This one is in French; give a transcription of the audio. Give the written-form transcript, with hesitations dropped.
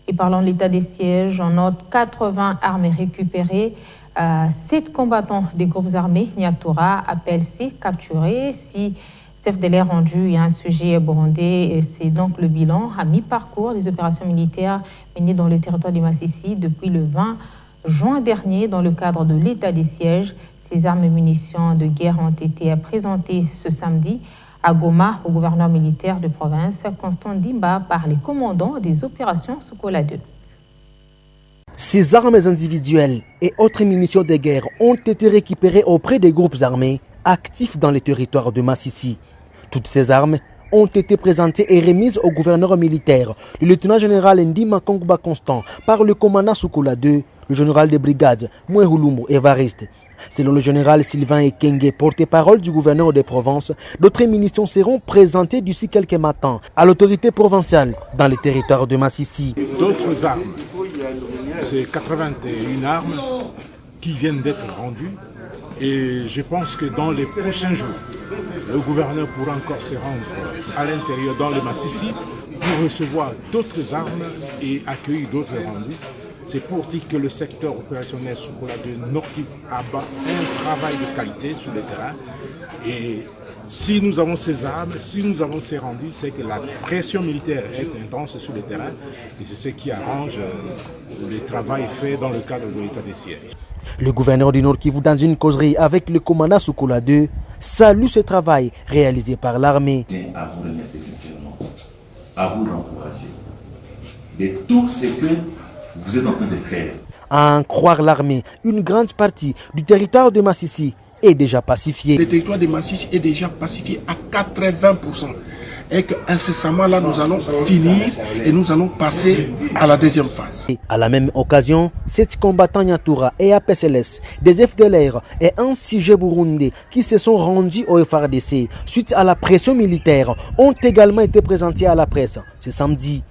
Et parlant de l'état des sièges, on note 80 armes récupérées. 7 combattants des groupes armés Nyatura appellent ces capturés. 6 FDLR rendus et un sujet burundais. C'est donc le bilan à mi-parcours des opérations militaires menées dans le territoire du Massissi depuis le 20 juin dernier dans le cadre de l'état des sièges. Ces armes et munitions de guerre ont été présentées ce samedi à Goma au gouverneur militaire de province, Constant Dimba, par les commandants des opérations Sokola 2. Ces armes individuelles et autres munitions de guerre ont été récupérées auprès des groupes armés actifs dans les territoires de Massissi. Toutes ces armes ont été présentées et remises au gouverneur militaire, le lieutenant-général Ndima Kongba Constant, par le commandant Sokola 2, le général de brigade Mouehulumu Evariste. Selon le général Sylvain Ekenge, porte-parole du gouverneur de Provence, d'autres munitions seront présentées d'ici quelques matins à l'autorité provinciale dans les territoires de Massissi. D'autres armes, c'est 81 armes qui viennent d'être rendues et je pense que dans les prochains jours, le gouverneur pourra encore se rendre à l'intérieur dans le Massissi pour recevoir d'autres armes et accueillir d'autres rendus. C'est pour dire que le secteur opérationnel Sokola de Nord-Kivu abat un travail de qualité sur le terrain. Et si nous avons ces armes, si nous avons ces rendus, c'est que la pression militaire est intense sur le terrain. Et c'est ce qui arrange le travail fait dans le cadre de l'état des sièges. Le gouverneur du Nord-Kivu, dans une causerie avec le commandant Sokola 2, salue ce travail réalisé par l'armée. Je tiens à vous remercier sincèrement, à vous encourager de tout ce que vous êtes en train de faire. À en croire l'armée, une grande partie du territoire de Massissi est déjà pacifié. Le territoire de Massissi est déjà pacifié à 80%. Et qu'incessamment là, nous allons finir et nous allons passer à la deuxième phase. À la même occasion, 7 combattants Nyatura et APCLS, des FDLR et un sujet burundais qui se sont rendus au FARDC suite à la pression militaire ont également été présentés à la presse ce samedi.